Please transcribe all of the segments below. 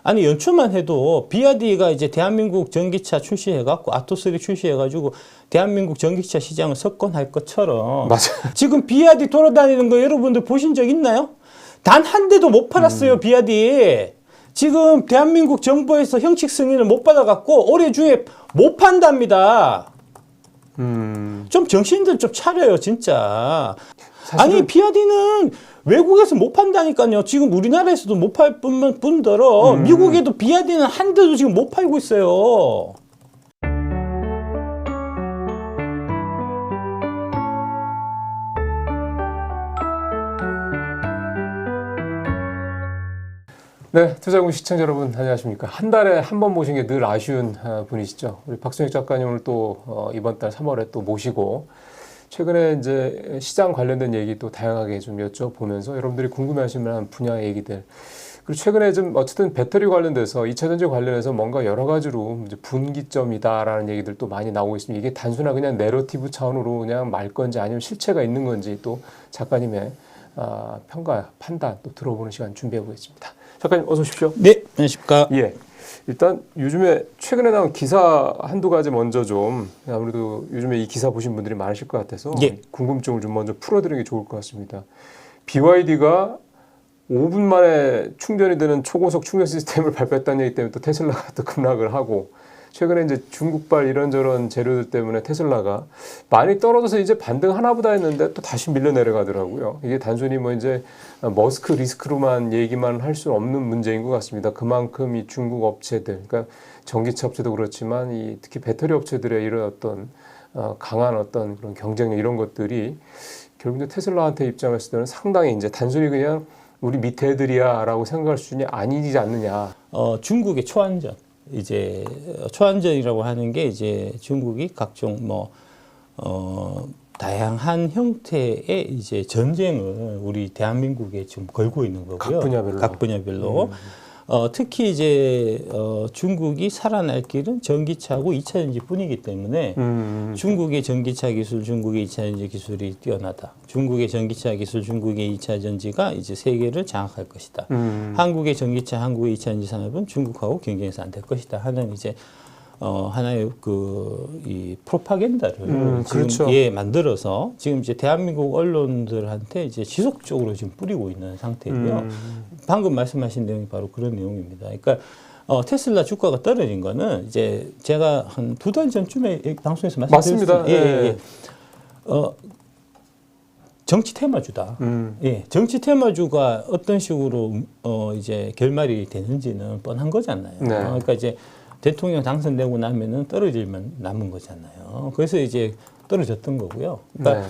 아니 연초만 해도 비아디가 이제 대한민국 전기차 출시해갖고 아토3 출시해가지고 대한민국 전기차 시장을 석권할 것처럼 맞아. 지금 비아디 돌아다니는 거 여러분들 보신 적 있나요? 단 한 대도 못 팔았어요. 비아디. 지금 대한민국 정부에서 형식 승인을 못 받아갖고 올해 중에 못 판답니다. 좀 정신들 좀 차려요 진짜. 아니 비아디는 외국에서 못 판다니까요. 지금 우리나라에서도 못 팔 뿐더러 미국에도 비아디는 한 대도 지금 못 팔고 있어요. 네, 투자공 시청자 여러분 안녕하십니까. 한 달에 한 번 모신 게 늘 아쉬운 분이시죠. 우리 박순익 작가님을 또 이번 달 3월에 또 모시고 최근에 이제 시장 관련된 얘기 또 다양하게 좀 여쭤보면서 여러분들이 궁금해하실 만한 분야 얘기들, 그리고 최근에 좀 어쨌든 배터리 관련돼서 2차 전지 관련해서 뭔가 여러 가지로 이제 분기점이다라는 얘기들 또 많이 나오고 있습니다. 이게 단순한 그냥 내러티브 차원으로 그냥 말 건지 아니면 실체가 있는 건지 또 작가님의 평가, 판단 또 들어보는 시간 준비해 보겠습니다. 작가님 어서 오십시오. 네, 안녕하십니까. 예. 일단 요즘에 최근에 나온 기사 한두 가지 먼저 좀, 아무래도 요즘에 이 기사 보신 분들이 많으실 것 같아서 예. 궁금증을 좀 먼저 풀어드리는 게 좋을 것 같습니다. BYD가 5분 만에 충전이 되는 초고속 충전 시스템을 발표했다는 얘기 때문에 또 테슬라가 또 급락을 하고, 최근에 이제 중국발 이런저런 재료들 때문에 테슬라가 많이 떨어져서 이제 반등하나 보다 했는데 또 다시 밀려 내려가더라고요. 이게 단순히 뭐 이제 머스크 리스크로만 얘기만 할 수 없는 문제인 것 같습니다. 그만큼 이 중국 업체들, 그러니까 전기차 업체도 그렇지만 이 특히 배터리 업체들의 이런 어떤 강한 어떤 그런 경쟁력 이런 것들이 결국 이제 테슬라한테 입장했을 때는 상당히 이제 단순히 그냥 우리 밑에 애들이야라고 생각할 수준이 아니지 않느냐. 중국의 초안전. 이제 초안전이라고 하는 게 이제 중국이 각종 다양한 형태의 이제 전쟁을 우리 대한민국에 지금 걸고 있는 거고요. 각 분야별로. 특히 이제 중국이 살아날 길은 전기차하고 2차 전지뿐이기 때문에 중국의 전기차 기술, 중국의 2차 전지 기술이 뛰어나다. 중국의 전기차 기술, 중국의 2차 전지가 이제 세계를 장악할 것이다. 한국의 전기차, 한국의 2차 전지 산업은 중국하고 경쟁해서 안 될 것이다 하는 이제 하나의 이 프로파간다를 지금 그렇죠. 만들어서 지금 이제 대한민국 언론들한테 이제 지속적으로 지금 뿌리고 있는 상태고요. 방금 말씀하신 내용이 바로 그런 내용입니다. 그러니까 테슬라 주가가 떨어진 거는 이제 제가 한 2달 전쯤에 방송에서 말씀드렸습니다. 맞습니다. 예. 정치 테마주다. 예, 정치 테마주가 어떤 식으로 이제 결말이 되는지는 뻔한 거잖아요. 네. 그러니까 이제 대통령 당선되고 나면은 떨어질만 남은 거잖아요. 그래서 이제 떨어졌던 거고요. 그러니까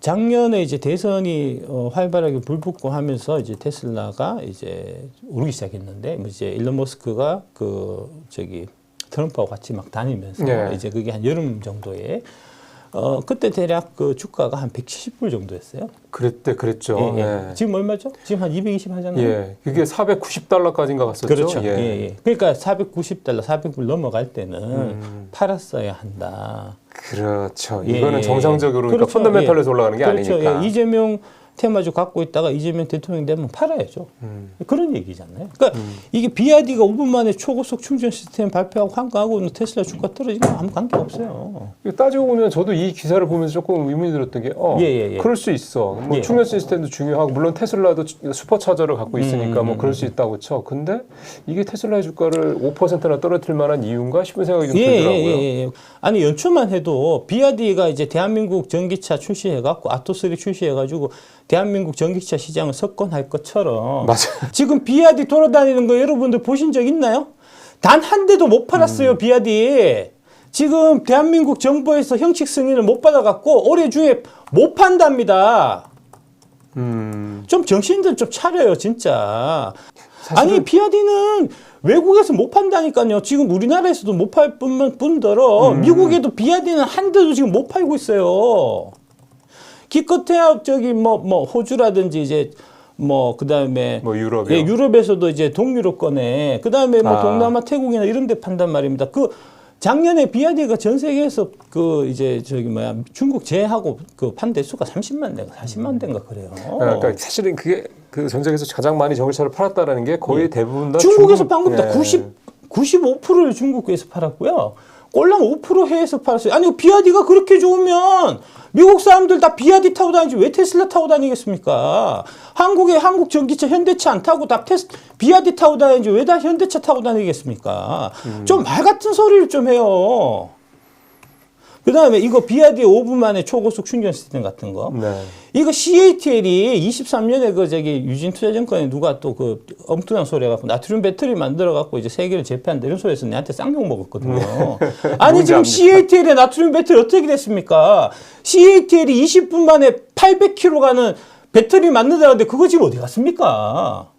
작년에 이제 대선이 활발하게 불붙고 하면서 이제 테슬라가 이제 오르기 시작했는데, 뭐 이제 일론 머스크가 트럼프하고 같이 막 다니면서 네. 이제 그게 한 여름 정도에 그때 대략 그 주가가 한 170불 정도였어요. 그랬죠. 예, 예. 예. 지금 얼마죠? 지금 한 220 하잖아요. 예. 그게 490달러까지인가 갔었죠. 그렇죠. 예. 예. 그러니까 490달러, 400불 넘어갈 때는 팔았어야 한다. 그렇죠. 예. 이거는 정상적으로 그렇죠. 그러니까 펀더멘털에서 올라가는 게 그렇죠. 아니니까. 예. 이재명 테마주 갖고 있다가 이재명 대통령 되면 팔아야죠. 그런 얘기잖아요. 그러니까 이게 BYD가 5분 만에 초고속 충전 시스템 발표하고 한 거하고는 테슬라 주가 떨어지는 건 아무 관계 없어요. 따지고 보면 저도 이 기사를 보면서 조금 의문이 들었던 게 예. 그럴 수 있어. 뭐 예. 충전 시스템도 중요하고 물론 테슬라도 슈퍼차저를 갖고 있으니까 뭐 그럴 수 있다고 쳐. 근데 이게 테슬라의 주가를 5%나 떨어뜨릴 만한 이유인가 싶은 생각이 좀 들더라고요. 예. 아니 연초만 해도 BYD가 이제 대한민국 전기차 출시해갖고 아토3 출시해가지고 대한민국 전기차 시장을 석권할 것처럼 맞아. 지금 비아디 돌아다니는 거 여러분들 보신 적 있나요? 단 한 대도 못 팔았어요. 비아디. 지금 대한민국 정부에서 형식 승인을 못 받아갖고 올해 중에 못 판답니다. 좀 정신들 좀 차려요 진짜. 아니 비아디는 외국에서 못 판다니까요. 지금 우리나라에서도 못 팔 뿐더러 미국에도 비아디는 한 대도 지금 못 팔고 있어요. 기껏해야 호주라든지 이제 그다음에 유럽이요. 예, 유럽에서도 이제 동유럽권에 그다음에 동남아 태국이나 이런 데 판단 말입니다. 작년에 비아디가 전 세계에서 중국 제하고 판 대수가 30만 대가 40만 대인가 그래요. 그러니까 사실은 그게 그 전세계에서 가장 많이 전기차를 팔았다라는 게 거의 대부분 다 중국에서 판 겁니다. 예. 95%를 중국에서 팔았고요. 꼴랑 5% 해외에서 팔았어요. 아니 비아디가 그렇게 좋으면 미국 사람들 다 비아디 타고 다니지 왜 테슬라 타고 다니겠습니까? 한국 전기차 현대차 안 타고 다 비아디 타고 다니지 왜 다 현대차 타고 다니겠습니까? 좀 말 같은 소리를 좀 해요. 그 다음에 이거 비아디 5분 만에 초고속 충전 시스템 같은 거. 네. 이거 CATL이 23년에 그 저기 유진투자증권에 누가 또 그 엉뚱한 소리 해갖고 나트륨 배터리 만들어갖고 이제 세계를 제패한다 이런 소리에서 내한테 쌍욕 먹었거든요. 아니 지금 CATL의 나트륨 배터리 어떻게 됐습니까? CATL이 20분 만에 800km 가는 배터리 만든다는데 그거 지금 어디 갔습니까?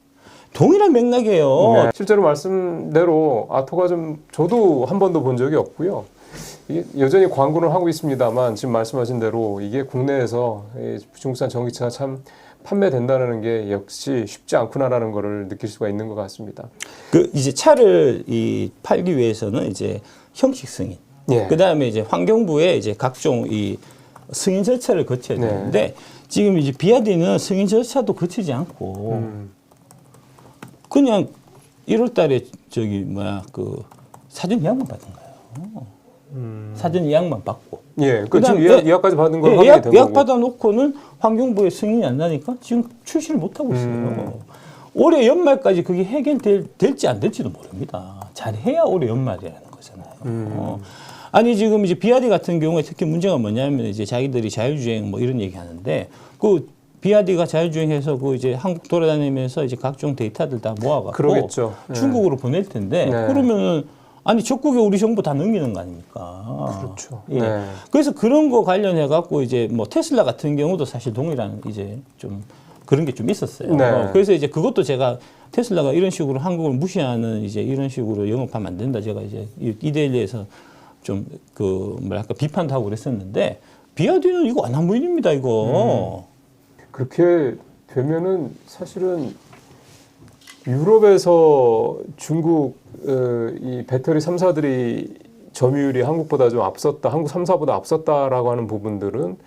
동일한 맥락이에요. 네. 실제로 말씀대로 아토가 좀 저도 한 번도 본 적이 없고요. 이게 여전히 광고는 하고 있습니다만 지금 말씀하신 대로 이게 국내에서 중국산 전기차가 참 판매된다는 게 역시 쉽지 않구나라는 거를 느낄 수가 있는 것 같습니다. 그 이제 차를 팔기 위해서는 이제 형식 승인, 예. 그 다음에 이제 환경부에 이제 각종 이 승인 절차를 거쳐야 되는데 지금 이제 비아디는 승인 절차도 거치지 않고 그냥 1월달에 저기 그 사전 예약만 받은 거예요. 사전 예약만 받고. 예, 그 그다음 지금 예약까지 받은 걸 확인이 된 예약 거고. 받아놓고는 환경부에 승인이 안 나니까 지금 출시를 못 하고 있어요. 올해 연말까지 그게 해결될지 안 될지도 모릅니다. 잘해야 올해 연말이라는 거잖아요. 아니 지금 이제 비아디 같은 경우에 특히 문제가 뭐냐면 이제 자기들이 자율주행 뭐 이런 얘기하는데 그 비아디가 자율주행해서 그 이제 한국 돌아다니면서 이제 각종 데이터들 다 모아갖고 그러겠죠. 중국으로 보낼 텐데 그러면은 아니 적국에 우리 정보 다 넘기는 거 아닙니까? 그렇죠. 예. 네. 그래서 그런 거 관련해 갖고 이제 뭐 테슬라 같은 경우도 사실 동일한 이제 좀 그런 게 좀 있었어요. 네. 그래서 이제 그것도 제가 테슬라가 이런 식으로 한국을 무시하는 이제 이런 식으로 영업하면 안 된다. 제가 이제 이 대리에서 좀 그 뭐랄까 비판도 하고 그랬었는데 비아디는 이거 안한 일입니다. 이거. 그렇게 되면은 사실은 유럽에서 중국 이 배터리 3사들이 점유율이 한국보다 좀 앞섰다, 한국 3사보다 앞섰다라고 하는 부분들은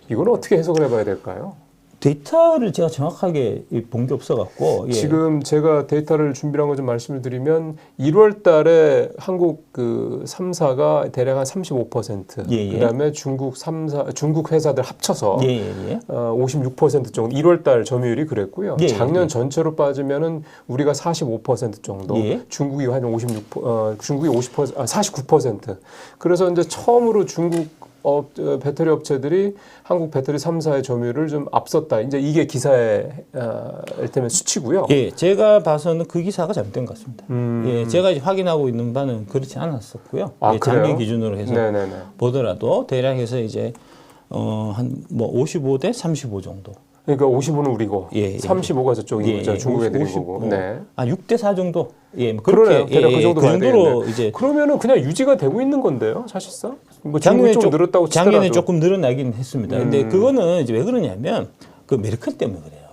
이거는 어떻게 해석을 해봐야 될까요? 데이터를 제가 정확하게 본 게 없어갖고 지금 제가 데이터를 준비한 거 좀 말씀을 드리면 1월 달에 한국 그 3사가 대략 한 35%, 그다음에 중국 회사들 합쳐서 56% 정도 1월 달 점유율이 그랬고요. 작년 전체로 빠지면은 우리가 45% 정도, 중국이 한 49%. 그래서 이제 처음으로 중국 배터리 업체들이 한국 배터리 3사의 점유율을 좀 앞섰다. 이제 이게 기사의 일테면 수치고요. 예, 제가 봐서는 그 기사가 잘못된 것 같습니다. 예, 제가 이제 확인하고 있는 바는 그렇지 않았었고요. 아, 예, 작년 기준으로 해서 네네네. 보더라도 대략해서 이제 한 뭐 55대 35 정도. 그러니까 55는 우리고 35가 저쪽인 거죠. 중국 애들인 거고. 네. 6대 4 정도. 예, 뭐 그러네요. 대략 그 정도 그 봐야 정도로 되겠네. 이제 그러면은 그냥 유지가 되고 있는 건데요, 사실상. 뭐 작년에 좀 늘었다고 치더라도. 작년에 조금 늘어나긴 했습니다. 근데 그거는 이제 왜 그러냐면 그 메르켈 때문에 그래요.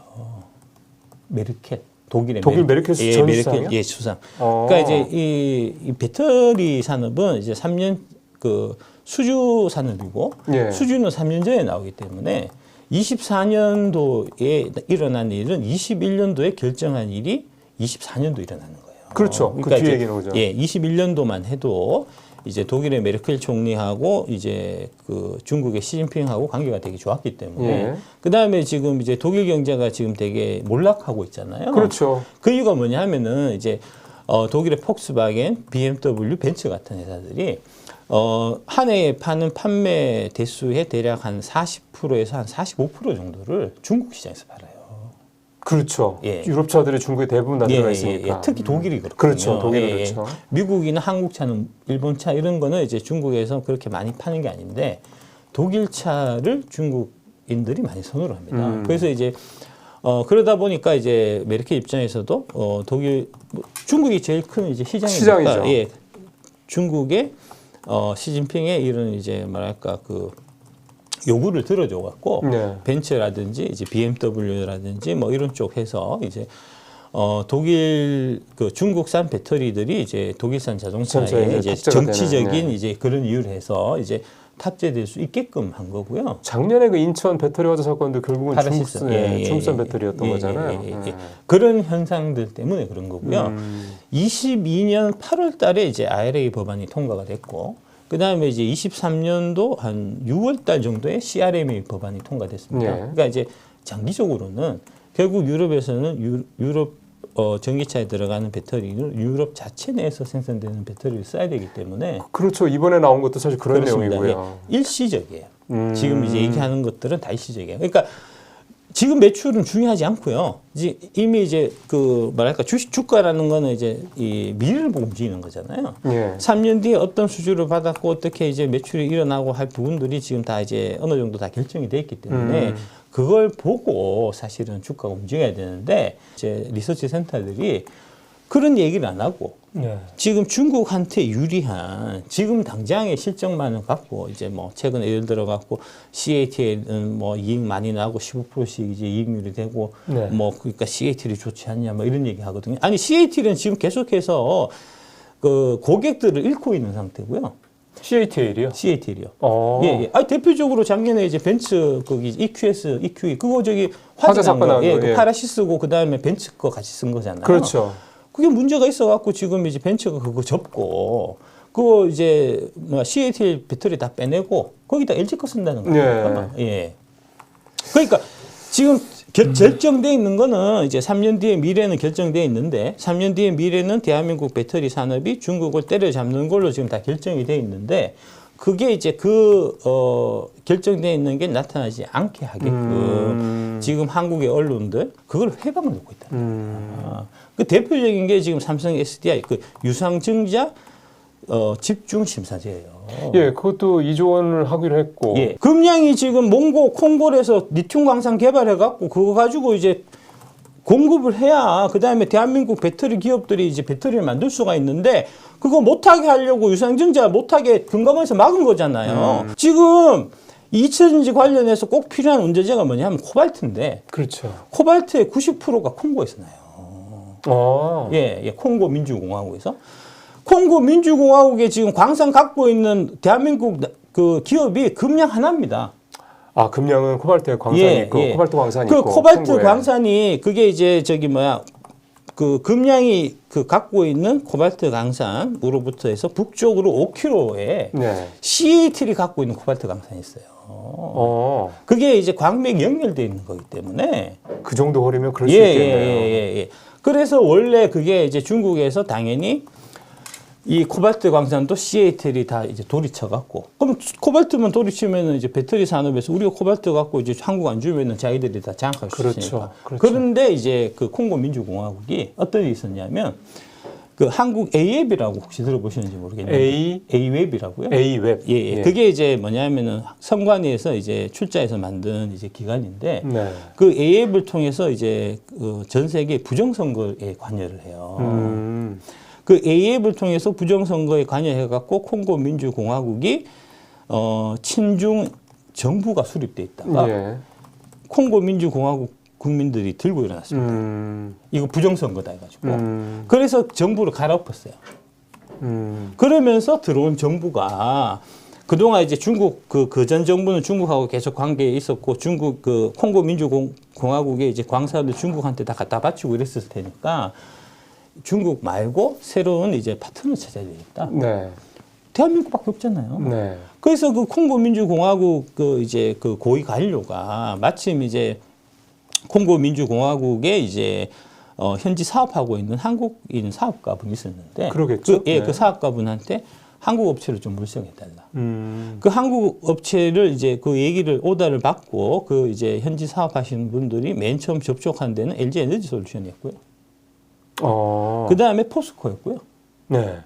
메르켈. 독일 메르켈 전시상이요? 예, 수상. 그러니까 이제 이 배터리 산업은 이제 3년 그 수주 산업이고 수주는 3년 전에 나오기 때문에 24년도에 일어난 일은 21년도에 결정한 일이 24년도 일어나는 거예요. 그렇죠. 그러니까 그 뒤에 얘기는 오죠. 예, 21년도만 해도 이제 독일의 메르켈 총리하고 이제 그 중국의 시진핑하고 관계가 되게 좋았기 때문에 그 다음에 지금 이제 독일 경제가 지금 되게 몰락하고 있잖아요. 그렇죠. 그 이유가 뭐냐 하면은 이제 독일의 폭스바겐, BMW, 벤츠 같은 회사들이 한 해에 파는 판매 대수의 대략 한 40%에서 한 45% 정도를 중국 시장에서 팔아요. 그렇죠. 유럽 차들이 중국에 대부분 다 들어가 있으니까. 특히 독일이 그렇거든요. 그렇죠. 독일은 그렇죠. 미국이나 한국 차는 일본 차 이런 거는 이제 중국에서 그렇게 많이 파는 게 아닌데 독일 차를 중국인들이 많이 선호를 합니다. 그래서 이제 그러다 보니까 이제 메르켈 입장에서도 독일 중국이 제일 큰 이제 시장이니까 중국의 시진핑의 이런 이제 뭐랄까 그 요구를 들어줘 갖고 벤츠라든지 이제 BMW라든지 뭐 이런 쪽 해서 이제 독일 그 중국산 배터리들이 이제 독일산 자동차에 이제 정치적인 이제 그런 이유를 해서 이제 탑재될 수 있게끔 한 거고요. 작년에 그 인천 배터리 화재 사건도 결국은 파라시스. 중국산 배터리였던 거잖아요. 그런 현상들 때문에 그런 거고요. 22년 8월 달에 이제 IRA 법안이 통과가 됐고, 그 다음에 이제 23년도 한 6월 달 정도에 CRMA 법안이 통과됐습니다. 예. 그러니까 이제 장기적으로는 결국 유럽에서는 유럽 전기차에 들어가는 배터리는 유럽 자체 내에서 생산되는 배터리를 써야 되기 때문에 그렇죠. 이번에 나온 것도 사실 그런 그렇습니다. 내용이고요. 예, 일시적이에요. 지금 이제 얘기하는 것들은 다 일시적이에요. 그러니까 지금 매출은 중요하지 않고요. 이미 이제 그 뭐랄까 주가라는 거는 이제 이 미래를 보고 움직이는 거잖아요. 예. 3년 뒤에 어떤 수주를 받았고 어떻게 이제 매출이 일어나고 할 부분들이 지금 다 이제 어느 정도 다 결정이 돼 있기 때문에 그걸 보고 사실은 주가가 움직여야 되는데 이제 리서치 센터들이 그런 얘기를 안 하고 지금 중국한테 유리한 지금 당장의 실적만을 갖고 이제 뭐 최근에 예를 들어 갖고 CATL은 뭐 이익 많이 나고 15%씩 이제 이익률이 되고 뭐 그러니까 CATL이 좋지 않냐 뭐 이런 얘기 하거든요. 아니 CATL은 지금 계속해서 그 고객들을 잃고 있는 상태고요. CATL이요? CATL이요. 예. 아니 대표적으로 작년에 이제 벤츠 거기 EQS, EQE 그거 저기 화재 화재 사건 난 거, 거, 그 파라시스고 그 다음에 벤츠 거 같이 쓴 거잖아요. 그렇죠. 그게 문제가 있어갖고 지금 이제 벤츠가 그거 접고 그거 이제 뭐 CATL 배터리 다 빼내고 거기다 LG 거 쓴다는 거예요. 예. 그러니까 지금 결정돼 있는 거는 이제 3년 뒤에 미래는 결정돼 있는데 3년 뒤에 미래는 대한민국 배터리 산업이 중국을 때려잡는 걸로 지금 다 결정이 돼 있는데 그게 이제 결정돼 있는 게 나타나지 않게 하게끔 지금 한국의 언론들 그걸 회방을 놓고 있다. 그 대표적인 게 지금 삼성 SDI 그 유상증자 집중 심사제예요. 예, 그것도 2조 원을 하기로 했고. 예. 금양이 지금 몽고 콩골에서 리튬 광산 개발해 갖고 그거 가지고 이제 공급을 해야 그다음에 대한민국 배터리 기업들이 이제 배터리를 만들 수가 있는데 그거 못하게 하려고 유상증자 못하게 금감원에서 막은 거잖아요. 지금 이천전지 관련해서 꼭 필요한 원자재가 뭐냐면 코발트인데 그렇죠. 코발트의 90%가 콩고에서 나요. 예, 콩고 민주공화국에서. 콩고 민주공화국에 지금 광산 갖고 있는 대한민국 그 기업이 금양 하나입니다. 아, 금양은 코발트 광산이 있고 코발트 광산이 그 있고 코발트 콩고에. 광산이 그게 이제 저기 뭐야 그 금양이 그 갖고 있는 코발트 광산으로부터 해서 북쪽으로 5km에 CATL이 갖고 있는 코발트 광산이 있어요. 그게 이제 광맥이 연결되어 있는 거기 때문에 그 정도 거리면 그럴 수 있겠네요. 예. 그래서 원래 그게 이제 중국에서 당연히 이 코발트 광산도 CATL이 다 이제 돌이쳐갖고, 그럼 코발트만 돌이치면은 이제 배터리 산업에서 우리가 코발트 갖고 이제 한국 안 주면은 자기들이 다 장악할 수 있으니까. 그런데 이제 그 콩고 민주공화국이 어떤 일이 있었냐면, 그 한국 A웹이라고 혹시 들어보셨는지 모르겠는데. A웹이라고요? A웹. 예. 그게 이제 뭐냐면은 선관위에서 이제 출자해서 만든 이제 기관인데, 그 A웹을 통해서 이제 그 전 세계 부정선거에 관여를 해요. 그 A앱을 통해서 부정선거에 관여해갖고 콩고 민주공화국이 친중 정부가 수립돼 있다가 콩고 민주공화국 국민들이 들고 일어났습니다. 이거 부정선거다 해가지고. 그래서 정부를 갈아엎었어요. 그러면서 들어온 정부가 그동안 이제 중국 그 전 정부는 중국하고 계속 관계에 있었고 중국 그 콩고 민주공화국의 이제 광산을 중국한테 다 갖다 바치고 이랬을 테니까. 중국 말고 새로운 이제 파트너 찾아야 되겠다. 대한민국밖에 없잖아요. 그래서 그 콩고 민주공화국 그 이제 그 고위 관료가 마침 이제 콩고 민주공화국에 이제 현지 사업하고 있는 한국인 사업가분이 있었는데, 그러겠죠. 그 사업가분한테 한국 업체를 좀 물색해달라. 그 한국 업체를 이제 그 얘기를 오다를 받고 그 이제 현지 사업하시는 분들이 맨 처음 접촉한 데는 LG 에너지 솔루션이었고요. 그 다음에 포스코였고요.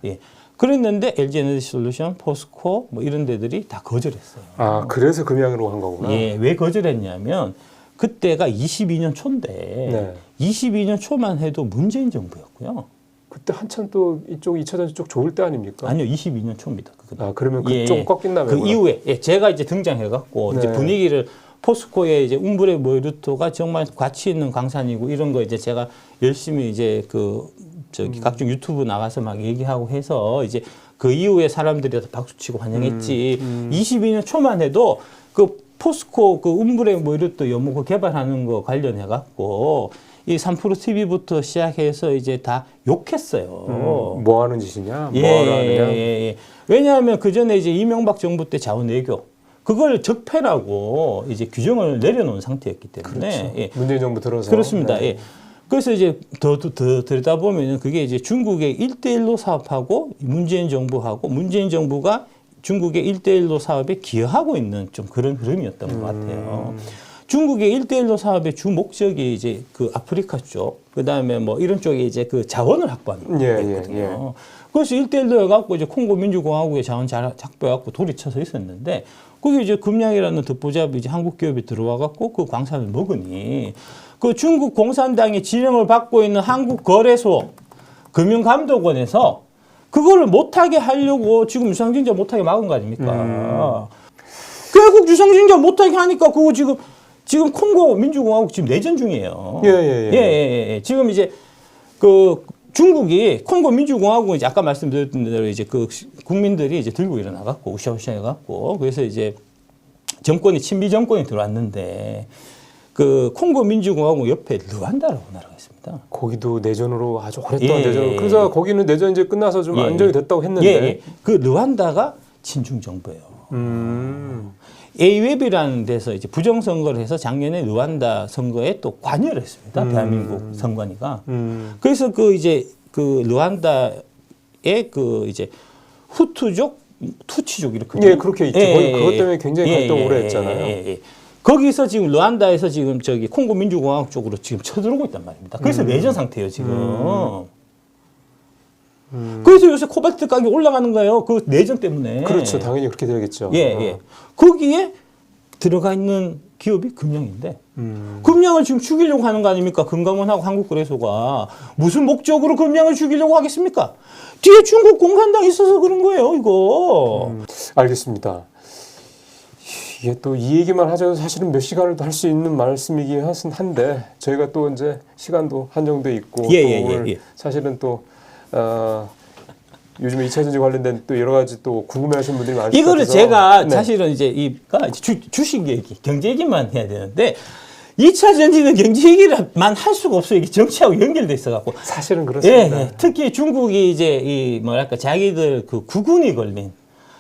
예. 그랬는데 LG 에너지 솔루션, 포스코 뭐 이런 데들이 다 거절했어요. 아, 그래서 금양으로 한 거구나. 예. 왜 거절했냐면 그때가 22년 초인데 22년 초만 해도 문재인 정부였고요. 그때 한참 또 이쪽 2차 전지 쪽 좋을 때 아닙니까? 아니요, 22년 초입니다. 아, 그러면 그쪽 꺾인 다음에 그 이후에 제가 이제 등장해갖고 이제 분위기를 포스코의 이제 움브레 모이루토가 정말 가치 있는 광산이고 이런 거 이제 제가 열심히 이제 그 저기 각종 유튜브 나가서 막 얘기하고 해서 이제 그 이후에 사람들이 다 박수치고 환영했지. 22년 초만 해도 그 포스코 그 움브렉 뭐 이런 또 연구 개발하는 거 관련해 갖고 이 3프로 TV부터 시작해서 이제 다 욕했어요. 뭐 하는 짓이냐? 예, 뭐 하느냐? 예. 왜냐하면 그 전에 이제 이명박 정부 때 자원 외교 그걸 적폐라고 이제 규정을 내려놓은 상태였기 때문에 그렇죠. 예. 문재인 정부 들어서 그렇습니다. 네. 예. 그래서 이제 더 들여다보면 그게 이제 중국의 1대1로 사업하고 문재인 정부가 중국의 1대1로 사업에 기여하고 있는 좀 그런 흐름이었던 것 같아요. 중국의 1대1로 사업의 주 목적이 이제 그 아프리카 쪽, 그 다음에 뭐 이런 쪽에 이제 그 자원을 확보하는 거거든요. 그래서 1대1로 해갖고 이제 콩고 민주공화국의 자원 작배해갖고 돌이 쳐서 있었는데, 거기 이제 금양이라는 듣보잡이 이제 한국 기업이 들어와갖고 그 광산을 먹으니, 그 중국 공산당의 지령을 받고 있는 한국거래소 금융감독원에서 그거를 못하게 하려고 지금 유상증자 못하게 막은 거 아닙니까? 결국 유상증자 못하게 하니까 그거 지금 콩고 민주공화국 지금 내전 중이에요. 예. 지금 이제 그 중국이 콩고 민주공화국은 이제 아까 말씀드렸던 대로 이제 그 국민들이 이제 들고 일어나갖고 우샤우샤 해갖고 그래서 이제 친미 정권이 들어왔는데 그 콩고 민주공화국 옆에 르완다라고 나라가 있습니다. 거기도 내전으로 아주 오랫동안 내전으로. 그래서 거기는 내전 이제 끝나서 좀 안정이 됐다고 했는데. 예. 그 르완다가 친중 정부예요. 에이웹이라는 데서 이제 부정선거를 해서 작년에 르완다 선거에 또 관여를 했습니다. 대한민국 선관위가. 그래서 그 이제 그 르완다의 그 이제 후투족, 투치족 이렇게. 예, 그렇게 있죠. 그것 때문에 굉장히 활동 오래 했잖아요. 거기서 지금 르완다에서 지금 저기 콩고 민주공화국 쪽으로 지금 쳐들어오고 있단 말입니다. 그래서 내전 상태예요, 지금. 그래서 요새 코발트 가격이 올라가는 거예요. 그 내전 때문에. 그렇죠. 당연히 그렇게 되겠죠. 예. 거기에 들어가 있는 기업이 금양인데 금양을 지금 죽이려고 하는 거 아닙니까? 금감원하고 한국거래소가 무슨 목적으로 금양을 죽이려고 하겠습니까? 뒤에 중국 공산당이 있어서 그런 거예요, 이거. 알겠습니다. 이게 또 이 얘기만 하자고 사실은 몇 시간을 할 수 있는 말씀이긴 한데 저희가 또 이제 시간도 한정돼 있고 또 오늘 사실은 또 요즘에 2차 전지 관련된 또 여러 가지 또 궁금해하시는 분들이 많으실 것 같아서 이거를 제가 사실은 이제 주식 얘기, 경제 얘기만 해야 되는데 2차 전지는 경제 얘기만 할 수가 없어요. 이게 정치하고 연결돼 있어갖고. 사실은 그렇습니다. 특히 중국이 이제 이 뭐랄까 자기들 그 구군이 걸린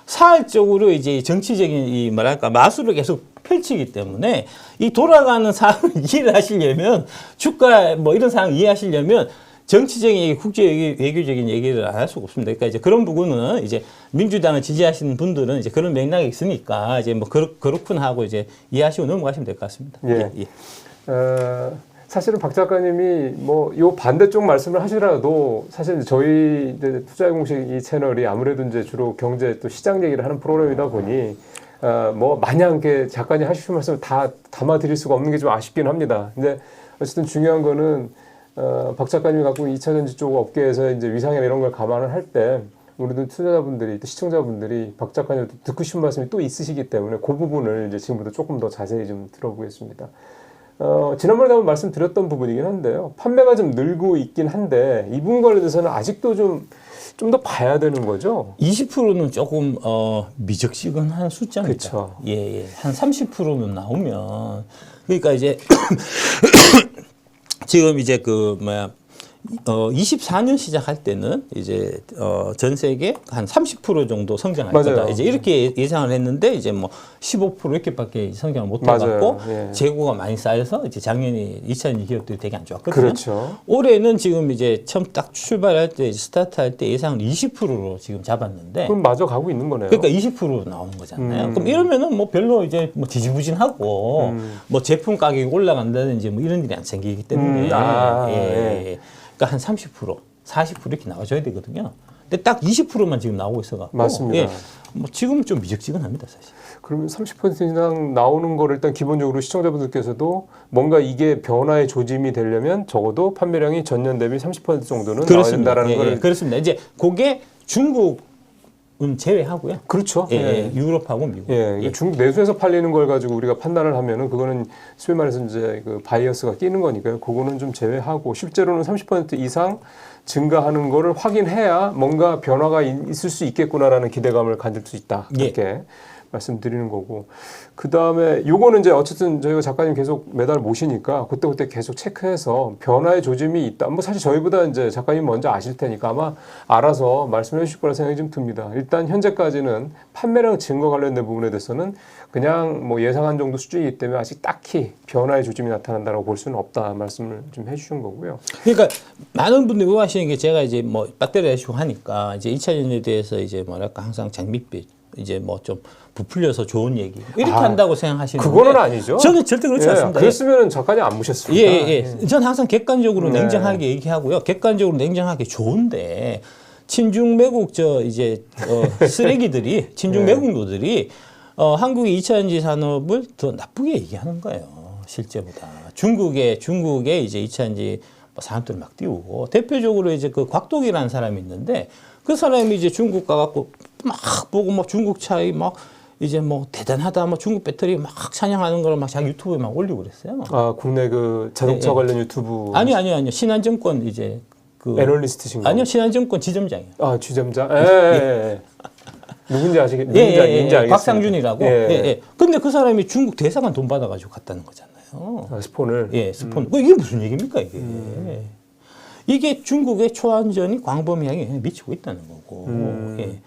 사회적으로 이제 정치적인 이 뭐랄까 마술을 계속 펼치기 때문에 이 돌아가는 상황을 이해를 하시려면 주가 뭐 이런 상황 이해하시려면 정치적인 얘기, 국제 외교적인 얘기를 안 할 수가 없습니다. 그러니까 이제 그런 부분은 이제 민주당을 지지하시는 분들은 이제 그런 맥락이 있으니까 이제 뭐 그렇구나 하고 이제 이해하시고 넘어가시면 될 것 같습니다. 사실은 박 작가님이 뭐 요 반대쪽 말씀을 하시더라도 사실 저희 이제 투자의 공식 이 채널이 아무래도 이제 주로 경제 또 시장 얘기를 하는 프로그램이다 보니 뭐 마냥 이렇게 작가님 하시는 말씀을 다 담아드릴 수가 없는 게 좀 아쉽긴 합니다. 근데 어쨌든 중요한 거는 박 작가님이 갖고 2차 전지 쪽 업계에서 이제 위상이나 이런 걸 감안을 할 때 우리도 투자자분들이 또 시청자분들이 박 작가님 듣고 싶은 말씀이 또 있으시기 때문에 그 부분을 이제 지금부터 조금 더 자세히 좀 들어보겠습니다. 지난번에 한번 말씀드렸던 부분이긴 한데요. 판매가 좀 늘고 있긴 한데 이 부분 관련해서는 아직도 좀 더 봐야 되는 거죠. 20%는 조금 미적지근한 숫자입니다. 그렇죠. 한 30%는 나오면 그러니까 이제 지금 이제 24년 시작할 때는 이제 전 세계 한 30% 정도 성장할 거다. 이제 이렇게 예상을 했는데 이제 뭐 15% 이렇게밖에 성장을 못 해갖고 재고가 많이 쌓여서 이제 작년에 2차 기업들이 되게 안 좋았거든요. 그렇죠. 올해는 지금 이제 처음 딱 출발할 때 스타트할 때 예상을 20%로 지금 잡았는데 그럼 마저 가고 있는 거네요. 그러니까 20% 나오는 거잖아요. 그럼 이러면은 뭐 별로 이제 뭐 지지부진하고 뭐 제품 가격이 올라간다든지 뭐 이런 일이 안 생기기 때문에 그러니까 한 30%, 40% 이렇게 나와줘야 되거든요. 근데 딱 20%만 지금 나오고 있어가지고. 맞습니다. 뭐 지금은 좀 미적지근합니다, 사실. 그러면 30% 이상 나오는 거를 일단 기본적으로 시청자분들께서도 뭔가 이게 변화의 조짐이 되려면 적어도 판매량이 전년 대비 30% 정도는 나와야 된다라는 거를. 그렇습니다. 이제 그게 중국은 제외하고요. 그렇죠. 예, 예. 예, 유럽하고 미국. 예, 예. 중국 내수에서 팔리는 걸 가지고 우리가 판단을 하면은 그거는 소위 말해서 이제 그 바이어스가 끼는 거니까요. 그거는 좀 제외하고 실제로는 30% 이상 증가하는 거를 확인해야 뭔가 변화가 있을 수 있겠구나라는 기대감을 가질 수 있다. 이렇게 말씀드리는 거고. 그 다음에 요거는 이제 어쨌든 저희가 작가님 계속 매달 모시니까 그때그때 계속 체크해서 변화의 조짐이 있다. 뭐 사실 저희보다 이제 작가님 먼저 아실 테니까 아마 알아서 말씀해 주실 거라 생각이 좀 듭니다. 일단 현재까지는 판매량 증가 관련된 부분에 대해서는 그냥 뭐 예상한 정도 수준이기 때문에 아직 딱히 변화의 조짐이 나타난다고 볼 수는 없다 말씀을 좀 해주신 거고요. 그러니까 많은 분들이 의아하시는 게 제가 이제 뭐 배터리 이슈 하니까 이제 2차 전지에 대해서 이제 뭐랄까 항상 장밋빛 이제 뭐 좀 부풀려서 좋은 얘기 이렇게 한다고 생각하시는데 그거는 아니죠. 저는 절대 그렇지 않습니다. 그랬으면 작가님 안 모셨습니다. 예. 저는 항상 객관적으로 냉정하게 얘기하고요. 객관적으로 냉정하게 좋은데 친중 매국 쓰레기들이 친중 매국노들이 한국의 2차 전지 산업을 더 나쁘게 얘기하는 거예요. 실제보다 중국의 이제 2차 전지 산업들을 막 띄우고 대표적으로 이제 그 곽독이라는 사람이 있는데 그 사람이 이제 중국 가갖고 막 보고 막 중국 차이 막 이제 뭐 대단하다 뭐 중국 배터리 막 찬양하는 걸 막 자기 유튜브에 막 올리고 그랬어요. 아 국내 그 자동차 관련 유튜브 아니요 신한증권 이제 그 애널리스트신가요? 아니요 신한증권 지점장이요. 아 지점장. 예. 누군지 누군지 알겠습니다. 곽상준이라고. 예. 근데 그 사람이 중국 대사관 돈 받아가지고 갔다는 거잖아요. 아, 스폰을. 예, 스폰. 이게 무슨 얘기입니까 이게? 이게 중국의 초안전이 광범위하게 미치고 있다는 거고. 예.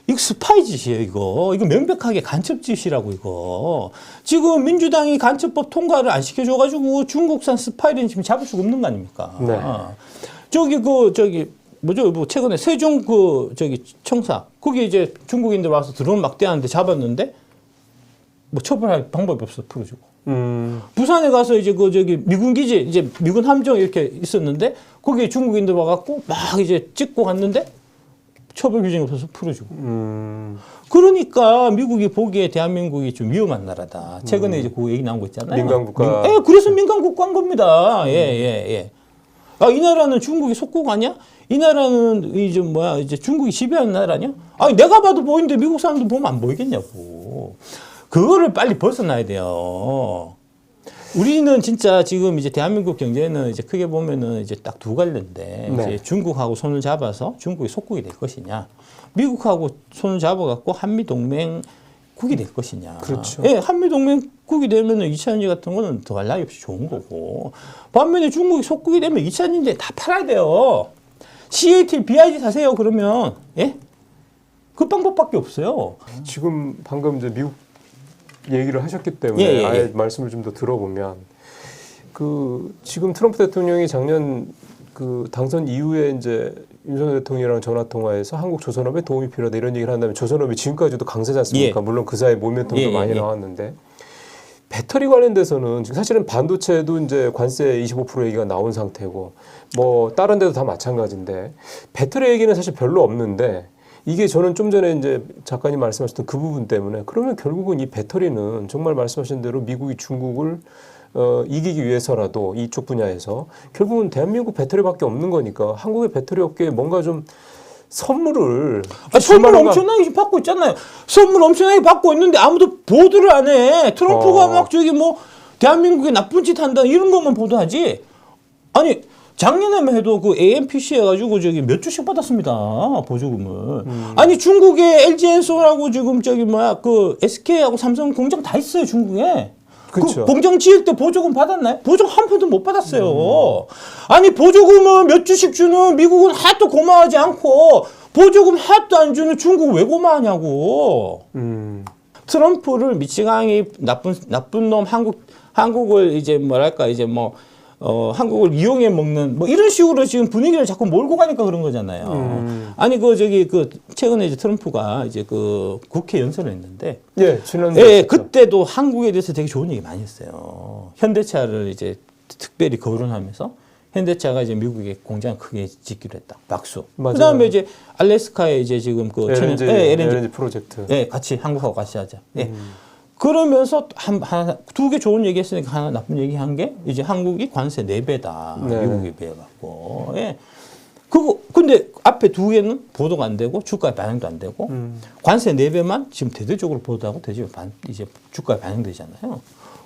이거 스파이 짓이에요, 이거. 이거 명백하게 간첩 짓이라고, 이거. 지금 민주당이 간첩법 통과를 안 시켜줘가지고 중국산 스파이는 지금 잡을 수가 없는 거 아닙니까? 네. 뭐 최근에 세종 청사. 거기 이제 중국인들 와서 드론 막대하는데 잡았는데 뭐 처벌할 방법이 없어, 풀어주고. 부산에 가서 이제 미군 기지, 이제 미군 함정 이렇게 있었는데 거기에 중국인들 와갖고 막 이제 찍고 갔는데 처벌 규정이 없어서 풀어주고. 그러니까 미국이 보기에 대한민국이 좀 위험한 나라다. 최근에 이제 그 얘기 나온 거 있잖아요. 민간국가. 예, 그래서 민간국가인 겁니다. 예. 아, 이 나라는 중국이 속국 아니야? 이 나라는 이제 중국이 지배하는 나라냐? 아니, 내가 봐도 보이는데 미국 사람들 보면 안 보이겠냐고. 그거를 빨리 벗어나야 돼요. 우리는 진짜 지금 이제 대한민국 경제는 이제 크게 보면은 이제 딱 두 갈래인데 이제 중국하고 손을 잡아서 중국이 속국이 될 것이냐, 미국하고 손을 잡아갖고 한미 동맹국이 될 것이냐. 그렇죠. 예, 한미 동맹국이 되면은 2차 전지 같은 거는 더할 나위 없이 좋은 거고, 반면에 중국이 속국이 되면 2차 전지인데 다 팔아야 돼요. CATL, BIG 사세요. 그러면 예, 그 방법밖에 없어요. 지금 방금 이제 미국 얘기를 하셨기 때문에 아예 말씀을 좀 더 들어보면 지금 트럼프 대통령이 작년 당선 이후에 이제 윤석열 대통령이랑 전화 통화해서 한국 조선업에 도움이 필요하다 이런 얘기를 한다면 조선업이 지금까지도 강세지 않습니까? 물론 그 사이 모멘텀도 많이 나왔는데 배터리 관련돼서는 지금 사실은 반도체도 이제 관세 25% 얘기가 나온 상태고 뭐 다른 데도 다 마찬가지인데 배터리 얘기는 사실 별로 없는데 이게 저는 좀 전에 이제 작가님 말씀하셨던 그 부분 때문에 그러면 결국은 이 배터리는 정말 말씀하신 대로 미국이 중국을 이기기 위해서라도 이쪽 분야에서 결국은 대한민국 배터리밖에 없는 거니까 한국의 배터리 업계에 뭔가 좀 선물을 선물 엄청나게 받고 있잖아요. 선물 엄청나게 받고 있는데 아무도 보도를 안 해. 트럼프가 막 대한민국에 나쁜 짓 한다 이런 것만 보도하지. 아니 작년에만 해도 그 AMPC 해가지고 몇 주씩 받았습니다. 보조금을. 아니 중국에 LG엔솔하고 지금 SK하고 삼성 공장 다 있어요, 중국에. 그렇죠. 그 공장 지을 때 보조금 받았나요? 보조금 한 푼도 못 받았어요. 아니 보조금을 몇 주씩 주는 미국은 하나도 고마워하지 않고 보조금 하나도 안 주는 중국 왜 고마워하냐고. 트럼프를 미치광이 나쁜 놈 한국을 이제 한국을 이용해 먹는 이런 식으로 지금 분위기를 자꾸 몰고 가니까 그런 거잖아요. 아니 최근에 이제 트럼프가 이제 국회 연설을 했는데 그때도 한국에 대해서 되게 좋은 얘기 많이 했어요. 현대차를 이제 특별히 거론하면서 현대차가 이제 미국에 공장 크게 짓기로 했다. 박수. 그다음에 이제 알래스카에 이제 지금 LNG 프로젝트. 같이 한국하고 같이 하자. 그러면서 두 개 좋은 얘기 했으니까 하나 나쁜 얘기 한 게 이제 한국이 관세 4배다. 미국에 비해 갖고. 근데 앞에 두 개는 보도가 안 되고 주가에 반영도 안 되고 관세 4배만 지금 대대적으로 보도하고 대대적으로 이제 주가에 반영되잖아요.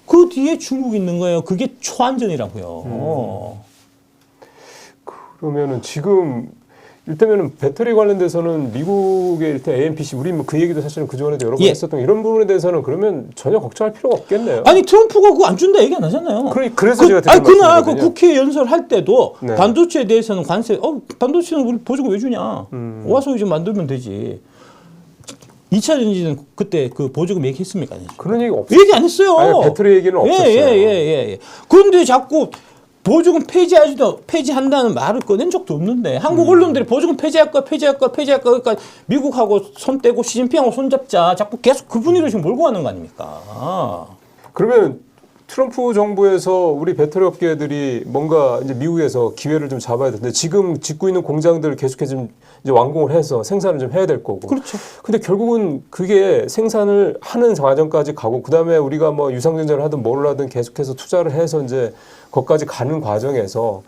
그 뒤에 중국이 있는 거예요. 그게 초안전이라고요. 그러면은 지금 일단은 배터리 관련돼서는 미국의 일단 AMPC 우리 뭐 그 얘기도 사실은 그 전에도 여러 번 예. 했었던 이런 부분에 대해서는 그러면 전혀 걱정할 필요가 없겠네요. 아니 트럼프가 그거 안 준다 얘기 안 하잖아요. 그래서 제가 드린 그날 그 말씀이거든요. 국회 연설할 때도 네. 반도체에 대해서는 관세, 반도체는 우리 보조금 왜 주냐? 와서 이제 만들면 되지. 2차 전지는 그때 그 보조금 얘기했습니까? 안 했어요? 그런 얘기 없어요. 얘기 안 했어요. 아니, 배터리 얘기는 없었어요. 예. 그런데 자꾸 보조금 폐지한다는 말을 꺼낸 적도 없는데 한국 언론들이 보조금 폐지할 거야. 그러니까 미국하고 손 떼고 시진핑하고 손잡자. 자꾸 계속 그 분위기를 지금 몰고 가는 거 아닙니까? 그러면 트럼프 정부에서 우리 배터리 업계들이 뭔가 이제 미국에서 기회를 좀 잡아야 되는데 지금 짓고 있는 공장들을 계속해서 좀 이제 완공을 해서 생산을 좀 해야 될 거고. 그렇죠. 근데 결국은 그게 생산을 하는 과정까지 가고 그다음에 우리가 뭐 유상증자를 하든 뭘 하든 계속해서 투자를 해서 이제 거기까지 가는 과정에서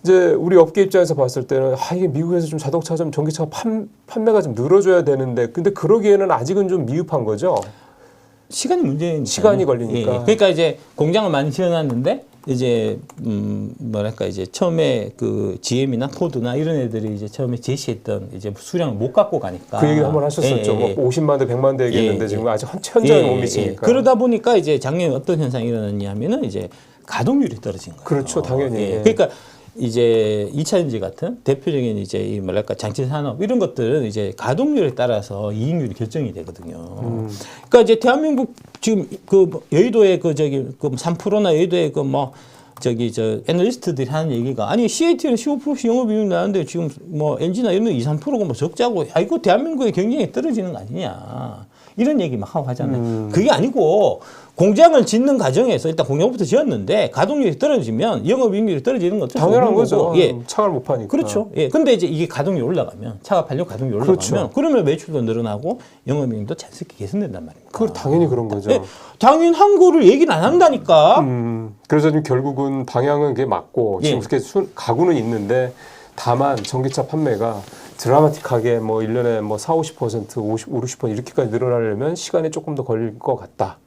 이제 우리 업계 입장에서 봤을 때는 이게 미국에서 좀 자동차 좀 전기차 판매가 좀 늘어져야 되는데 근데 그러기에는 아직은 좀 미흡한 거죠. 시간이 문제니까. 시간이 걸리니까. 예. 그러니까 이제 공장을 많이 지어놨는데 이제 뭐랄까 이제 처음에 그 GM이나 포드나 이런 애들이 이제 처음에 제시했던 이제 수량을 못 갖고 가니까 그 얘기 한번 하셨었죠. 뭐 50만 대, 100만 대 얘기했는데 지금 아직 현저히 못 미치니까. 그러다 보니까 이제 작년에 어떤 현상이 일어났냐면은 이제 가동률이 떨어진 거예요. 그렇죠, 당연히. 예. 그러니까 이제 2차 전지 같은 대표적인 이제 이 뭐랄까 장치 산업 이런 것들은 이제 가동률에 따라서 이익률이 결정이 되거든요. 그러니까 이제 대한민국 지금 그 여의도의 그 저기 그 3%나 여의도의 그 뭐 저기 저 애널리스트들이 하는 얘기가 아니 CAT는 15%씩 영업이익 나는데 지금 뭐 LG나 이런 데 2, 3%가 뭐 적자고 야 이거 대한민국의 경쟁이 떨어지는 거 아니냐 이런 얘기 막 하고 하잖아요. 그게 아니고 공장을 짓는 과정에서 일단 공장부터 지었는데 가동률이 떨어지면 영업이익률이 떨어지는 것도 당연한 거죠. 거고. 예. 차를 못 파니까. 그렇죠. 예. 근데 이제 이게 가동률이 올라가면 차가 팔려 가동률이 올라가면 그렇죠. 그러면 매출도 늘어나고 영업이익도 자연스럽게 개선된단 말입니다. 그 당연히 그런 거죠. 예. 당연한 거를 얘기는 안 한다니까. 그래서 지금 결국은 방향은 그게 맞고 예. 지금 그렇게 가구는 있는데 다만 전기차 판매가 드라마틱하게 뭐 1년에 뭐 40~50%, 50% 이렇게까지 늘어나려면 시간이 조금 더 걸릴 것 같다.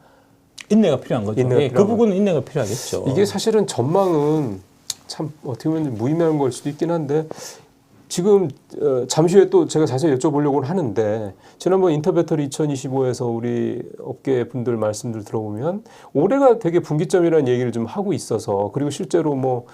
인내가 필요한 거죠. 인내가 예, 그 필요한 부분은 인내가 필요하겠죠. 이게 사실은 전망은 참 어떻게 보면 무의미한 걸 수도 있긴 한데 지금 잠시 후에 또 제가 자세히 여쭤보려고 하는데 지난번 인터배터리 2025에서 우리 업계 분들 말씀들 들어보면 올해가 되게 분기점이라는 얘기를 좀 하고 있어서 그리고 실제로 뭐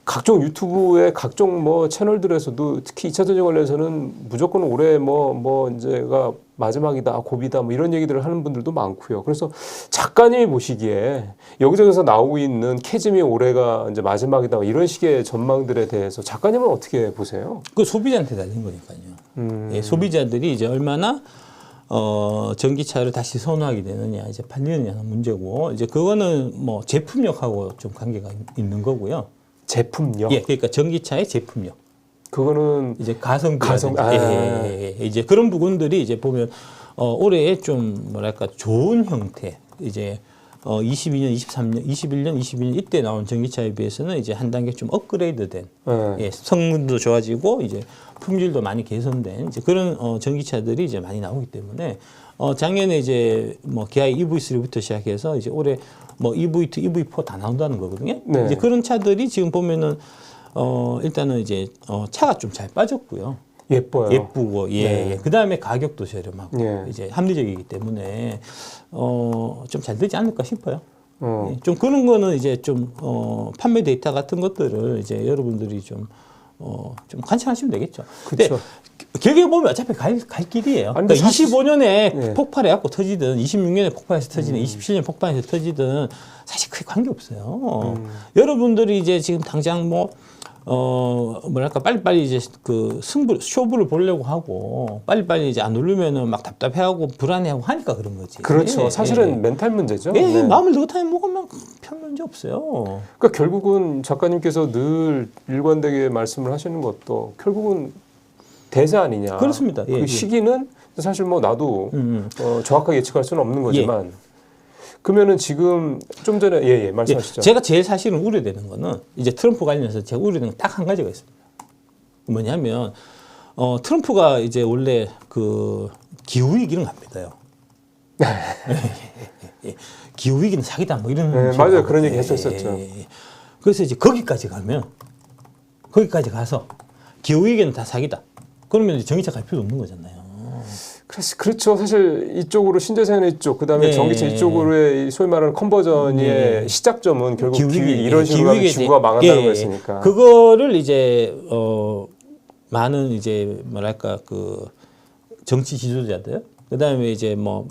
각종 유튜브의 각종 뭐 채널들에서도 특히 2차 전지 관련해서는 무조건 올해 뭐 이제가 마지막이다, 고비다 뭐 이런 얘기들을 하는 분들도 많고요. 그래서 작가님이 보시기에 여기저기서 나오고 있는 캐즘이 올해가 이제 마지막이다 뭐 이런 식의 전망들에 대해서 작가님은 어떻게 보세요? 그 소비자한테 달린 거니까요. 예, 소비자들이 이제 얼마나 전기차를 다시 선호하게 되느냐, 이제 팔리느냐는 문제고, 이제 그거는 뭐 제품력하고 좀 관계가 있는 거고요. 제품력. 예, 그러니까 전기차의 제품력. 그거는 이제 가성비. 아. 이제 그런 부분들이 이제 보면 올해 좀 뭐랄까 좋은 형태 이제 22년, 23년, 21년, 22년 이때 나온 전기차에 비해서는 이제 한 단계 좀 업그레이드된 예, 성능도 좋아지고 이제 품질도 많이 개선된 이제 그런 전기차들이 이제 많이 나오기 때문에 작년에 이제 뭐 기아의 EV3부터 시작해서 이제 올해 뭐 EV2, EV4 다 나온다는 거거든요. 네. 이제 그런 차들이 지금 보면은 일단은 이제 차가 좀 잘 빠졌고요. 예뻐요. 예쁘고 네. 그 다음에 가격도 저렴하고 예. 이제 합리적이기 때문에 좀 잘 되지 않을까 싶어요. 어. 예, 좀 그런 거는 이제 좀 판매 데이터 같은 것들을 이제 여러분들이 좀 관찰하시면 되겠죠. 근데 그쵸. 결국에 보면 어차피 갈 길이에요. 아니, 근데 그러니까 25년에 네. 폭발해갖고 터지든 26년에 폭발해서 터지든 27년에 폭발해서 터지든 사실 크게 관계없어요. 여러분들이 이제 지금 당장 뭐랄까 빨리빨리 이제 그 쇼부를 보려고 하고 빨리빨리 이제 안 누르면은 막 답답해하고 불안해하고 하니까 그런 거지. 그렇죠. 예, 사실은 예. 멘탈 문제죠. 예, 네. 마음을 느긋하게 먹으면 별 문제 없어요. 그러니까 결국은 작가님께서 늘 일관되게 말씀을 하시는 것도 결국은 대세 아니냐. 그렇습니다. 예, 그 예. 시기는 사실 뭐 나도 정확하게 예측할 수는 없는 거지만 그러면은 지금 좀 전에 말씀하시죠. 제가 제일 사실은 우려되는 거는 이제 트럼프 관련해서 제가 우려되는 건 딱 한 가지가 있습니다. 뭐냐면 트럼프가 이제 원래 그 기후 위기는 갑니다요. 기후 위기는 사기다 뭐 이런 네, 식으로 맞아요. 하고. 그런 얘기 했었었죠. 그래서 이제 거기까지 가서 기후 위기는 다 사기다. 그러면 이제 전기차 갈 필요 없는 거잖아요. 그렇죠. 사실 이쪽으로 신재생 이쪽, 그다음에 전기차 이쪽으로의 소위 말하는 컨버전의 시작점은 결국 기후위기 이런 식으로 하면 지구가 망한다는 거였으니까. 그거를 이제 많은 이제 뭐랄까 그 정치 지도자들, 그다음에 이제 뭐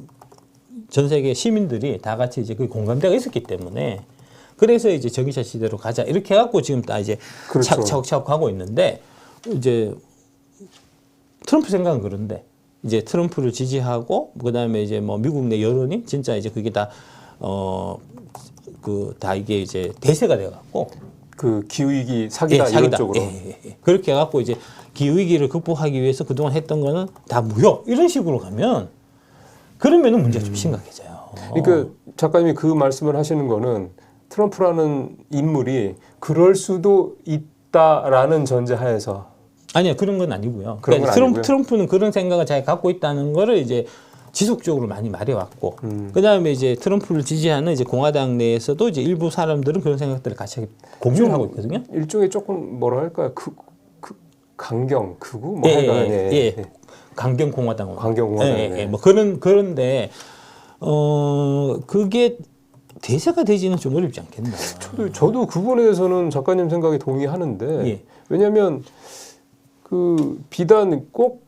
전 세계 시민들이 다 같이 이제 그 공감대가 있었기 때문에 그래서 이제 전기차 시대로 가자 이렇게 해갖고 지금 다 이제 그렇죠. 차곡차곡 하고 있는데 이제 트럼프 생각은 그런데 이제 트럼프를 지지하고 그다음에 이제 뭐 미국 내 여론이 진짜 이제 그게 다 다 이게 이제 대세가 돼갖고 그 기후위기 사기다 이런 쪽으로. 그렇게 해갖고 이제 기후위기를 극복하기 위해서 그동안 했던 거는 다 무효 이런 식으로 가면 그러면은 문제가 좀 심각해져요. 그러니까 작가님이 그 말씀을 하시는 거는 트럼프라는 인물이 그럴 수도 있다라는 전제하에서 아니요 그런 건 아니고요. 그런 건 아니고요. 트럼프는 그런 생각을 잘 갖고 있다는 거를 이제 지속적으로 많이 말해왔고, 그다음에 이제 트럼프를 지지하는 이제 공화당 내에서도 이제 일부 사람들은 그런 생각들을 같이 공유를 하고 있거든요. 일종의 조금 뭐라 할까요? 그 강경 극우 뭐 할까요? 강경 공화당. 강경 공화당. 뭐 그런데 그게 대세가 되지는 좀 어렵지 않겠나. 저도 그 부분에 대해서는 작가님 생각에 동의하는데 왜냐하면 그 비단 꼭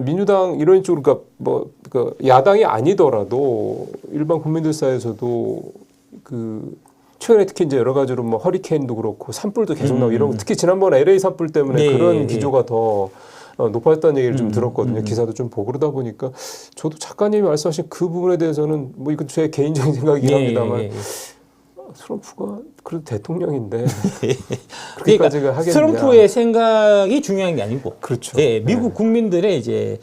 민주당 이런 쪽으로 그러니까 야당이 아니더라도 일반 국민들 사이에서도 그 최근에 특히 이제 여러 가지로 뭐 허리케인도 그렇고 산불도 계속 나오고 이런 거 특히 지난번 LA 산불 때문에 그런 기조가 더 높아졌다는 얘기를 좀 들었거든요. 기사도 좀 보고 그러다 보니까 저도 작가님이 말씀하신 그 부분에 대해서는 뭐 이건 제 개인적인 생각이긴 합니다만 트럼프가 그래도 대통령인데 그렇게까지가 그러니까 하겠냐. 트럼프의 생각이 중요한 게 아니고 그렇죠. 미국 국민들의 이제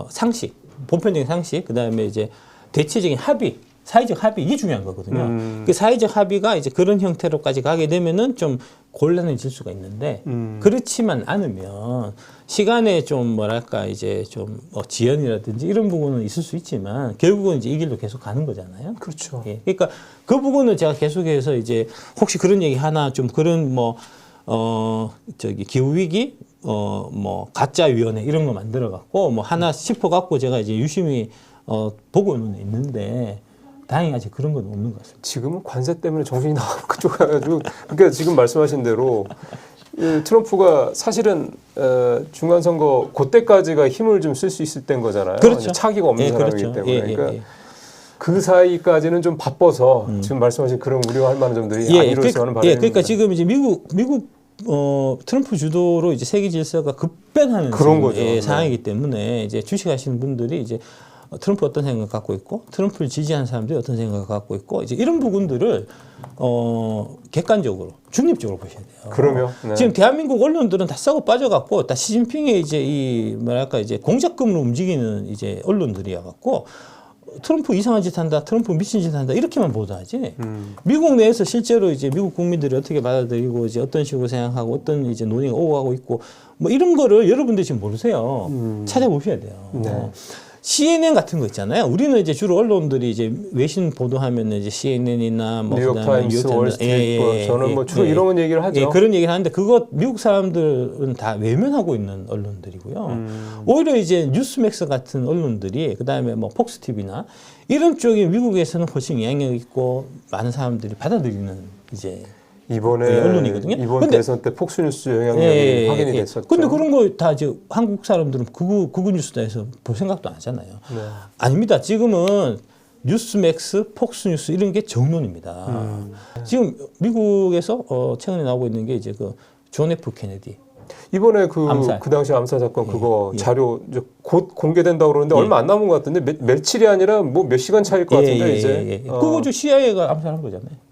상식, 보편적인 상식, 그다음에 이제 대체적인 합의, 사회적 합의 이게 중요한 거거든요. 그 사회적 합의가 이제 그런 형태로까지 가게 되면은 좀 곤란해질 수가 있는데 그렇지만 않으면 시간에 좀 뭐랄까 이제 좀 지연이라든지 이런 부분은 있을 수 있지만 결국은 이제 이 길로 계속 가는 거잖아요. 그렇죠. 그러니까 그 부분은 제가 계속해서 이제 혹시 그런 얘기 하나 좀 그런 기후 위기 뭐 가짜 위원회 이런 거 만들어 갖고 뭐 하나 짚어 갖고 제가 이제 유심히 보고는 있는데. 다행히 아직 그런 건 없는 것 같습니다. 지금은 관세 때문에 정신이 나가고 그쪽 가가지고 그러니까 지금 말씀하신 대로 트럼프가 사실은 중간 선거 그때까지가 힘을 좀 쓸 수 있을 때인 거잖아요. 그렇죠. 차기가 없는 사람이기 그렇죠. 때문에 그러니까 그 사이까지는 좀 바빠서 지금 말씀하신 그런 우려할 만한 점들이 안 이루어져서 하는 바람입니다. 그러니까 지금 이제 미국 트럼프 주도로 이제 세계 질서가 급변하는 그런 거죠. 상황이기 때문에 이제 주식하시는 분들이 이제 트럼프 어떤 생각 갖고 있고 트럼프를 지지하는 사람들이 어떤 생각을 갖고 있고 이제 이런 부분들을 객관적으로 중립적으로 보셔야 돼요. 그러면 지금 대한민국 언론들은 다 썩어 빠져갖고 다 시진핑의 이제 이 뭐랄까 이제 공작금으로 움직이는 이제 언론들이야 갖고 트럼프 이상한 짓 한다, 트럼프 미친 짓 한다 이렇게만 보도하지. 미국 내에서 실제로 이제 미국 국민들이 어떻게 받아들이고 이제 어떤 식으로 생각하고 어떤 이제 논의가 오고 가고 있고 뭐 이런 거를 여러분들이 지금 모르세요. 찾아보셔야 돼요. CNN 같은 거 있잖아요. 우리는 이제 주로 언론들이 이제 외신 보도하면 이제 CNN이나 뭐 뉴욕타임스, 월스트리트, 저는 뭐 주로 이런 얘기를 하죠. 그런 얘기를 하는데 그거 미국 사람들은 다 외면하고 있는 언론들이고요. 오히려 이제 뉴스맥스 같은 언론들이 그다음에 뭐 폭스 TV나 이런 쪽이 미국에서는 훨씬 영향력 있고 많은 사람들이 받아들이는 이제 이번에 언론이거든요. 이번 대선 때 폭스뉴스 영향력이 확인이 됐었죠. 근데 그런 거 다 이제 한국 사람들은 극우 뉴스다에서 볼 생각도 안 하잖아요. 아닙니다. 지금은 뉴스맥스, 폭스뉴스 이런 게 정론입니다. 지금 미국에서 최근에 나오고 있는 게 이제 그 존 F 케네디. 이번에 그 당시 암살 사건 그거 자료 이제 곧 공개된다고 그러는데 얼마 안 남은 것 같은데 며칠이 아니라 뭐 몇 시간 차일 것 같은데 이제 그거 저 CIA가 암살한 거잖아요.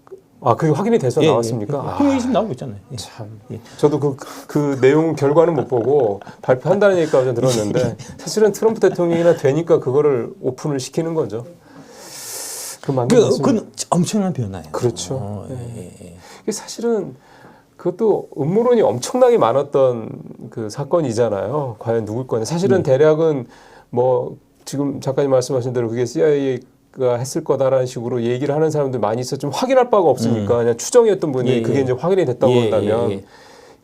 아, 그게 확인이 돼서 나왔습니까? 그 얘기 지금 나오고 있잖아요. 참. 저도 그 내용 결과는 못 보고 발표한다는 얘기까지 들었는데 사실은 트럼프 대통령이나 되니까 그거를 오픈을 시키는 거죠. 그건 엄청난 변화예요. 그렇죠. 이게 사실은 그것도 음모론이 엄청나게 많았던 그 사건이잖아요. 과연 누굴 거냐. 사실은 대략은 뭐 지금 작가님 말씀하신 대로 그게 CIA가 했을 거다라는 식으로 얘기를 하는 사람들 많이 있어 좀 확인할 바가 없으니까 그냥 추정이었던 분이 그게 이제 확인이 됐다고 한다면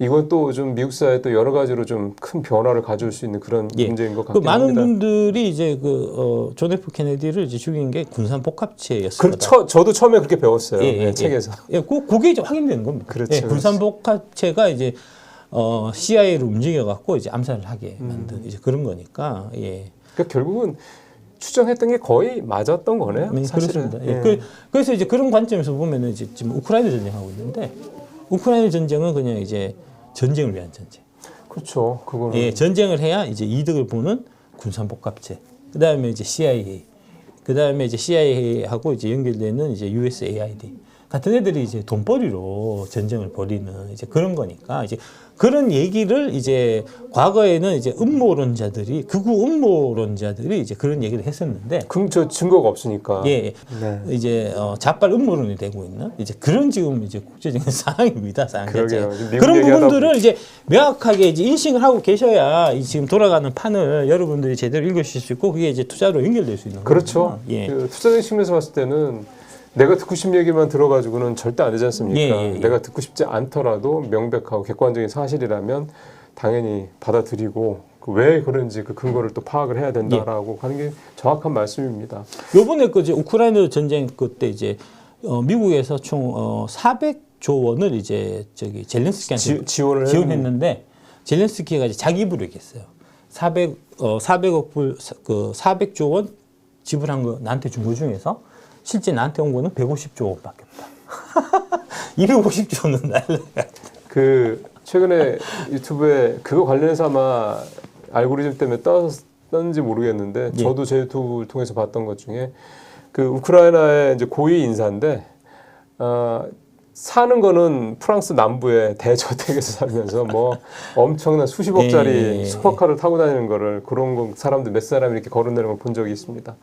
이건 또 좀 미국 사회에 또 여러 가지로 좀 큰 변화를 가져올 수 있는 그런 문제인 것 같긴 많은 합니다. 분들이 이제 존 F 케네디를 이제 죽인 게 군산 복합체였습니다. 저도 처음에 그렇게 배웠어요. 책에서. 그게 이제 확인되는 겁니다. 그렇죠, 군산 복합체가 이제 CIA를 움직여 갖고 이제 암살을 하게 만든 이제 그런 거니까. 그러니까 결국은 추정했던 게 거의 맞았던 거네요. 사실은. 그렇습니다. 그래서 이제 그런 관점에서 보면은 이제 지금 우크라이나 전쟁하고 있는데 우크라이나 전쟁은 그냥 이제 전쟁을 위한 전쟁. 그렇죠. 그거는 전쟁을 해야 이제 이득을 보는 군산 복합체. 그다음에 이제 CIA. 그다음에 이제 CIA하고 이제 연결되는 이제 USAID. 같은 애들이 이제 돈벌이로 전쟁을 벌이는 이제 그런 거니까 이제 그런 얘기를 이제 과거에는 이제 음모론자들이 극우 음모론자들이 이제 그런 얘기를 했었는데 저 증거가 없으니까. 이제 자빨 음모론이 되고 있는 이제 그런 지금 이제 국제적인 상황입니다. 상황 자체가. 그런 부분들을 이제 명확하게 이제 인식을 하고 계셔야 이 지금 돌아가는 판을 여러분들이 제대로 읽으실 수 있고 그게 이제 투자로 연결될 수 있는 거죠. 그렇죠. 그 투자적인 측면에서 봤을 때는 내가 듣고 싶은 얘기만 들어가지고는 절대 안 되지 않습니까? 내가 듣고 싶지 않더라도 명백하고 객관적인 사실이라면 당연히 받아들이고 왜 그런지 그 근거를 또 파악을 해야 된다라고 하는 게 정확한 말씀입니다. 요번에 그 이제 우크라이나 전쟁 그때 이제 미국에서 총 400조 원을 이제 저기 젤렌스키한테 지원했는데 젤렌스키가 이제 자기 입으로 얘기했어요. 400억 불 그 400조 원 지불한 거 나한테 준 거 중에서 실제 나한테 온 거는 150조 원밖에 없다. 250조는 날라가. 최근에 유튜브에 그거 관련해서 아마 알고리즘 때문에 떴는지 모르겠는데 저도 제 유튜브를 통해서 봤던 것 중에 그 우크라이나의 이제 고위 인사인데 사는 거는 프랑스 남부의 대저택에서 살면서 뭐 엄청난 수십억짜리 슈퍼카를 타고 다니는 거를 그런 거 사람들 몇 사람이 이렇게 거론되는 걸 본 적이 있습니다.